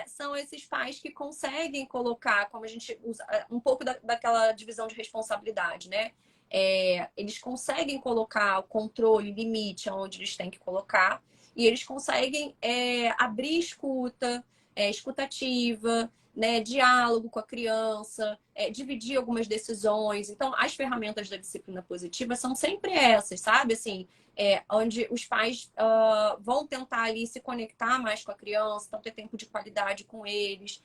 são esses pais que conseguem colocar, como a gente usa, um pouco daquela divisão de responsabilidade, né? Eles conseguem colocar o controle, limite aonde eles têm que colocar, e eles conseguem abrir escuta, escutativa, né, diálogo com a criança, dividir algumas decisões. Então, as ferramentas da disciplina positiva são sempre essas, sabe? Assim, onde os pais vão tentar ali se conectar mais com a criança, então ter tempo de qualidade com eles,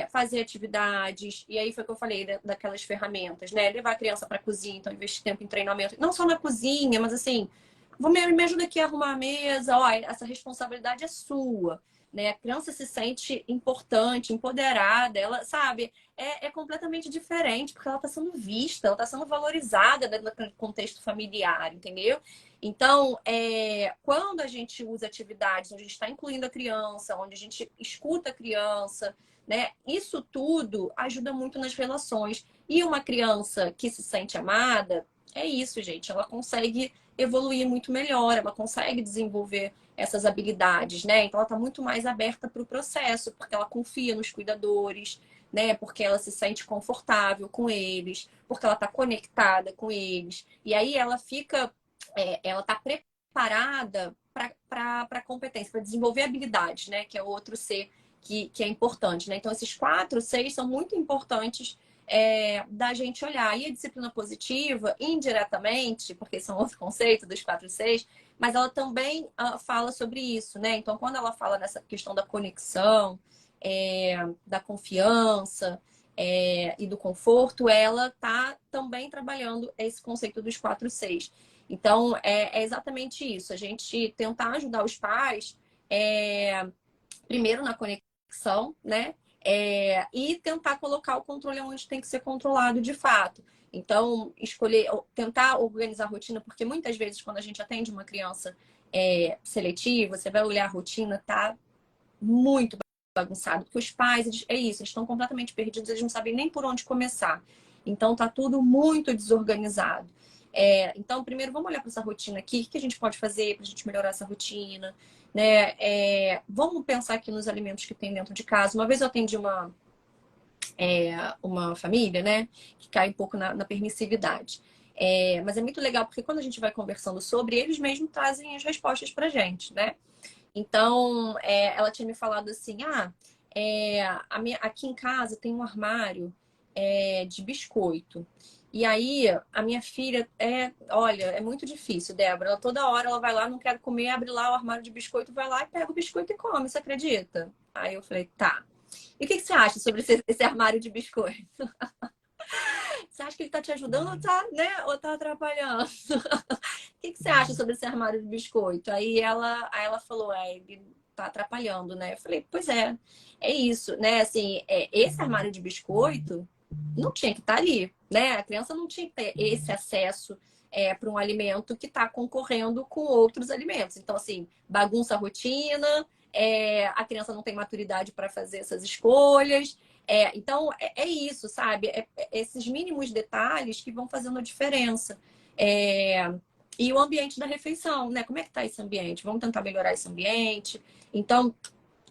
fazer atividades. E aí foi o que eu falei daquelas ferramentas, né? Levar a criança para a cozinha, então investir tempo em treinamento, não só na cozinha, mas assim, me ajuda aqui a arrumar a mesa, ó, essa responsabilidade é sua. Né? A criança se sente importante, empoderada, ela, sabe, completamente diferente, porque ela está sendo vista, ela está sendo valorizada no contexto familiar, entendeu? Então, quando a gente usa atividades onde a gente está incluindo a criança, onde a gente escuta a criança, né? Isso tudo ajuda muito nas relações. E uma criança que se sente amada, é isso, gente, ela consegue evoluir muito melhor, ela consegue desenvolver essas habilidades, né? Então ela está muito mais aberta para o processo, porque ela confia nos cuidadores, né? Porque ela se sente confortável com eles, porque ela está conectada com eles. E aí ela fica, ela está preparada para a competência, para desenvolver habilidades, né? Que é o outro C que é importante, né? Então esses 4 Cs são muito importantes da gente olhar. E a disciplina positiva, indiretamente, porque são outro conceito dos 4 Cs, mas ela também fala sobre isso, né? Então, quando ela fala nessa questão da conexão, da confiança e do conforto, ela está também trabalhando esse conceito dos 4 Cs. Então, é exatamente isso. A gente tentar ajudar os pais, primeiro na conexão, né? E tentar colocar o controle onde tem que ser controlado de fato. Então, tentar organizar a rotina, porque muitas vezes, quando a gente atende uma criança seletiva, você vai olhar a rotina, tá muito bagunçado, porque os pais, eles estão completamente perdidos, eles não sabem nem por onde começar. Então, tá tudo muito desorganizado. Então, primeiro, vamos olhar para essa rotina aqui, o que a gente pode fazer para a gente melhorar essa rotina, né? Vamos pensar aqui nos alimentos que tem dentro de casa. Uma vez eu atendi uma família, né, que cai um pouco na permissividade. Mas é muito legal porque quando a gente vai conversando sobre, eles mesmos trazem as respostas pra gente, né? Então, ela tinha me falado assim, aqui em casa tem um armário de biscoito. E aí, a minha filha olha, é muito difícil, Débora. Toda hora ela vai lá, não quer comer, abre lá o armário de biscoito, vai lá e pega o biscoito e come, você acredita? Aí eu falei, tá. E o que você acha sobre esse armário de biscoito? Você acha que ele tá te ajudando ou tá, né? Ou tá atrapalhando? O que você acha sobre esse armário de biscoito? Aí ela falou, ele tá atrapalhando, né? Eu falei, pois é isso, né? Assim, esse armário de biscoito não tinha que estar ali, né? A criança não tinha que ter esse acesso para um alimento que está concorrendo com outros alimentos. Então, assim, bagunça a rotina, a criança não tem maturidade para fazer essas escolhas. Então, é isso, sabe? Esses mínimos detalhes que vão fazendo a diferença. E o ambiente da refeição, né? Como é que está esse ambiente? Vamos tentar melhorar esse ambiente. Então,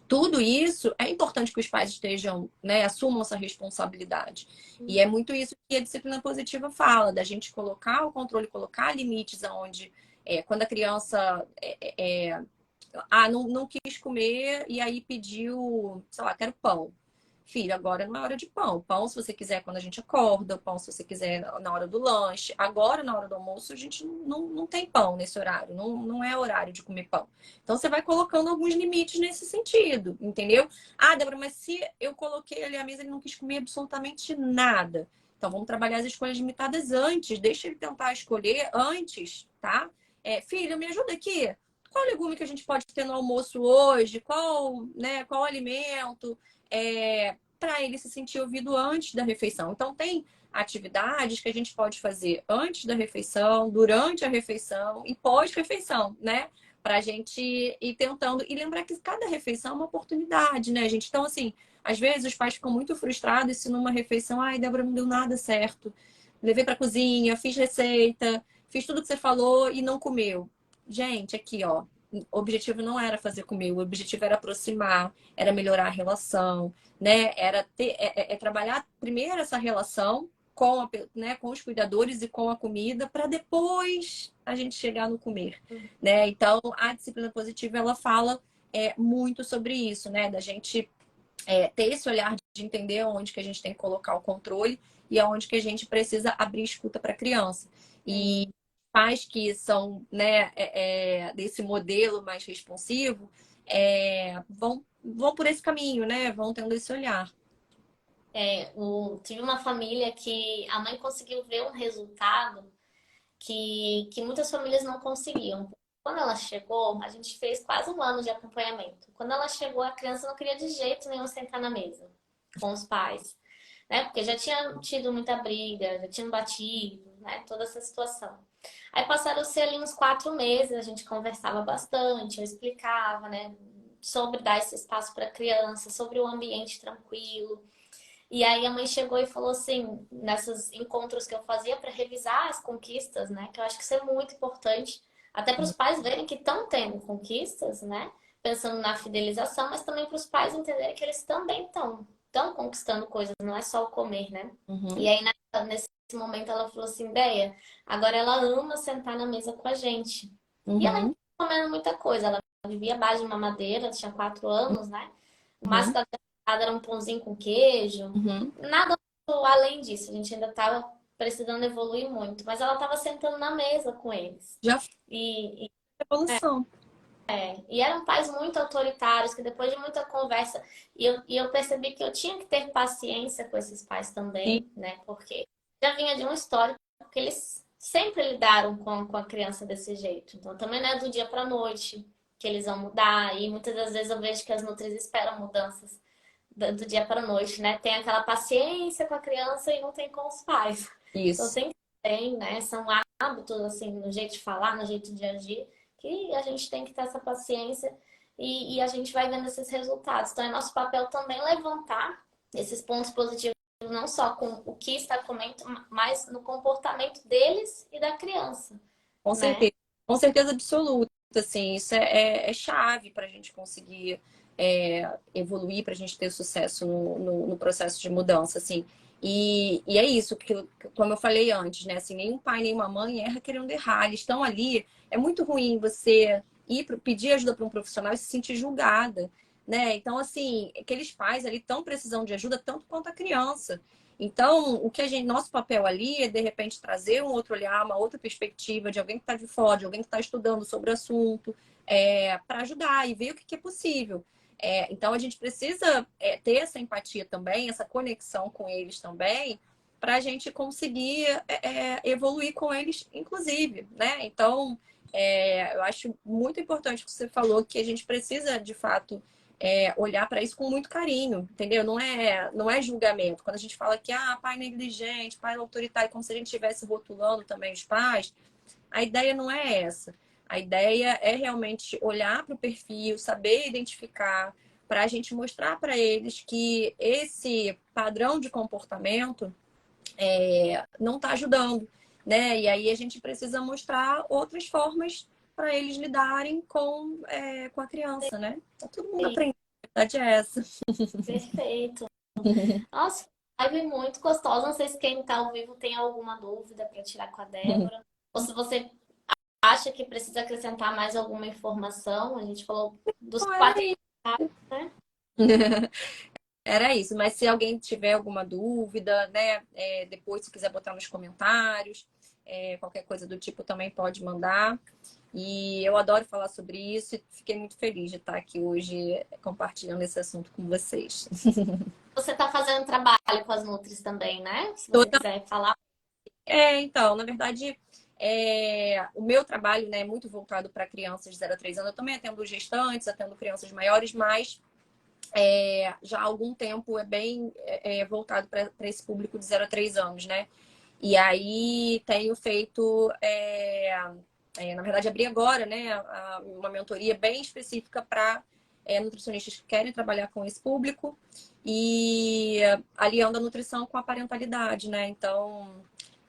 tudo isso é importante que os pais estejam, né, assumam essa responsabilidade. E é muito isso que a disciplina positiva fala, da gente colocar o controle, colocar limites aonde, quando a criança não quis comer e aí pediu, sei lá, quero pão. Filho, agora não é hora de pão. Pão, se você quiser, quando a gente acorda, pão, se você quiser, na hora do lanche. Agora, na hora do almoço, a gente não tem pão nesse horário. Não é horário de comer pão. Então, você vai colocando alguns limites nesse sentido, entendeu? Ah, Débora, mas se eu coloquei ali à mesa, ele não quis comer absolutamente nada. Então, vamos trabalhar as escolhas limitadas antes. Deixa ele tentar escolher antes, tá? Filho, me ajuda aqui. Qual legume que a gente pode ter no almoço hoje? Qual alimento? Para ele se sentir ouvido antes da refeição. Então, tem atividades que a gente pode fazer antes da refeição, durante a refeição e pós-refeição, né? Para a gente ir tentando. E lembrar que cada refeição é uma oportunidade, né, gente? Então, assim, às vezes os pais ficam muito frustrados se numa refeição, ai, Débora, não deu nada certo. Levei para a cozinha, fiz receita, fiz tudo que você falou e não comeu. Gente, aqui, ó. O objetivo não era fazer comer, o objetivo era aproximar, era melhorar a relação, né? Era trabalhar primeiro essa relação com os cuidadores e com a comida, para depois a gente chegar no comer, né? Então, a disciplina positiva, ela fala muito sobre isso, né? Da gente ter esse olhar de entender onde que a gente tem que colocar o controle e aonde que a gente precisa abrir escuta para a criança. E pais que são, né, desse modelo mais responsivo vão por esse caminho, né? Vão tendo esse olhar. Tive uma família que a mãe conseguiu ver um resultado que muitas famílias não conseguiam. Quando ela chegou, a gente fez quase um ano de acompanhamento. Quando ela chegou, a criança não queria de jeito nenhum sentar na mesa com os pais, né? Porque já tinha tido muita briga, já tinham batido, né? Toda essa situação. Aí passaram-se ali uns 4 meses, a gente conversava bastante, eu explicava, né? Sobre dar esse espaço para a criança, sobre o ambiente tranquilo. E aí a mãe chegou e falou assim, nesses encontros que eu fazia para revisar as conquistas, né? Que eu acho que isso é muito importante, até para os pais verem que estão tendo conquistas, né? Pensando na fidelização, mas também para os pais entenderem que eles também estão conquistando coisas, não é só o comer, né? E aí nesse momento ela falou assim, Deia, agora ela ama sentar na mesa com a gente. E ela não tá comendo muita coisa, ela vivia à base de mamadeira, tinha 4 anos, né? O máximo que ela era um pãozinho com queijo. Nada além disso. A gente ainda estava precisando evoluir muito. Mas ela estava sentando na mesa com eles. Já E, e, evolução. e eram pais muito autoritários, que depois de muita conversa... E eu percebi que eu tinha que ter paciência com esses pais também, né? Porque já vinha de um histórico que eles sempre lidaram com a criança desse jeito. Então também não é do dia para noite que eles vão mudar. E muitas das vezes eu vejo que as nutris esperam mudanças do dia para a noite, né? Tem aquela paciência com a criança e não tem com os pais. Isso. Então tem, né? São hábitos, assim, no jeito de falar, no jeito de agir, que a gente tem que ter essa paciência e a gente vai vendo esses resultados. Então é nosso papel também levantar esses pontos positivos, não só com o que está comendo, mas no comportamento deles e da criança. Com certeza. Com certeza absoluta. Assim, isso é chave para a gente conseguir evoluir, para a gente ter sucesso no processo de mudança, assim. E é isso, que, como eu falei antes, né? Assim, nenhum pai, nenhuma mãe erra querendo errar. Eles estão ali. É muito ruim você pedir ajuda para um profissional e se sentir julgada, né? Então, assim, aqueles pais ali estão precisando de ajuda tanto quanto a criança. Então, nosso papel ali é, de repente, trazer um outro olhar, uma outra perspectiva de alguém que está de fora, de alguém que está estudando sobre o assunto, para ajudar e ver o que é possível. Então, a gente precisa ter essa empatia também, essa conexão com eles também, para a gente conseguir evoluir com eles, inclusive, né? Então, eu acho muito importante o que você falou, que a gente precisa, de fato, olhar para isso com muito carinho, entendeu? Não é julgamento. Quando a gente fala que pai negligente, pai autoritário, como se a gente estivesse rotulando também os pais, a ideia não é essa. A ideia é realmente olhar para o perfil, saber identificar, para a gente mostrar para eles que esse padrão de comportamento não está ajudando, né? E aí a gente precisa mostrar outras formas para eles lidarem com a criança, né? Tá todo mundo aprendendo, a verdade é essa. Perfeito. Nossa, live muito gostosa. Não sei se quem tá ao vivo tem alguma dúvida para tirar com a Débora. Ou se você acha que precisa acrescentar mais alguma informação. A gente falou dos Então, 4 etapas, né? Era isso, mas se alguém tiver alguma dúvida, né, depois se quiser botar nos comentários, qualquer coisa do tipo também pode mandar. E eu adoro falar sobre isso e fiquei muito feliz de estar aqui hoje compartilhando esse assunto com vocês. Você tá fazendo trabalho com as Nutris também, né? Se você quiser falar. Então, na verdade, o meu trabalho, né, é muito voltado para crianças de 0 a 3 anos. Eu também atendo gestantes, atendo crianças maiores, mas já há algum tempo é bem voltado para esse público de 0 a 3 anos, né? E aí tenho feito, na verdade, abri agora, né, uma mentoria bem específica para nutricionistas que querem trabalhar com esse público e aliando a nutrição com a parentalidade, né? Então,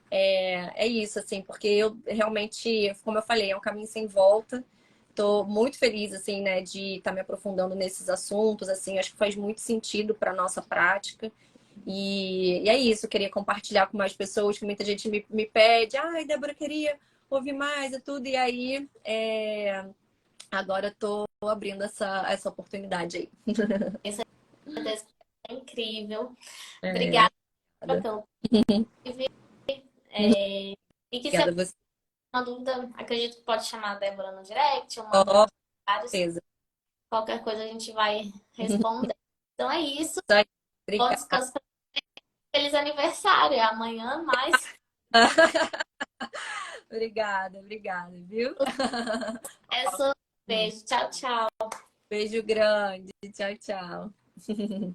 é isso, assim, porque eu realmente, como eu falei, é um caminho sem volta. Tô muito feliz, assim, né, de estar me aprofundando nesses assuntos, assim, acho que faz muito sentido para nossa prática. E é isso, eu queria compartilhar com mais pessoas, que muita gente me pede, ai, Débora, queria ouvir mais e tudo, e aí agora eu tô abrindo essa oportunidade aí. Essa é incrível. É, Obrigada pelo convite. E que se obrigada tiver a você. uma dúvida, acredito que pode chamar a Débora no direct ou manda Com nos comentários. certeza. Qualquer coisa a gente vai responder. Então é isso. Isso aí. Bom Obrigada. descanso. Feliz aniversário. É amanhã, mas Obrigada, viu? é só beijo. Tchau, tchau. Beijo grande. Tchau, tchau.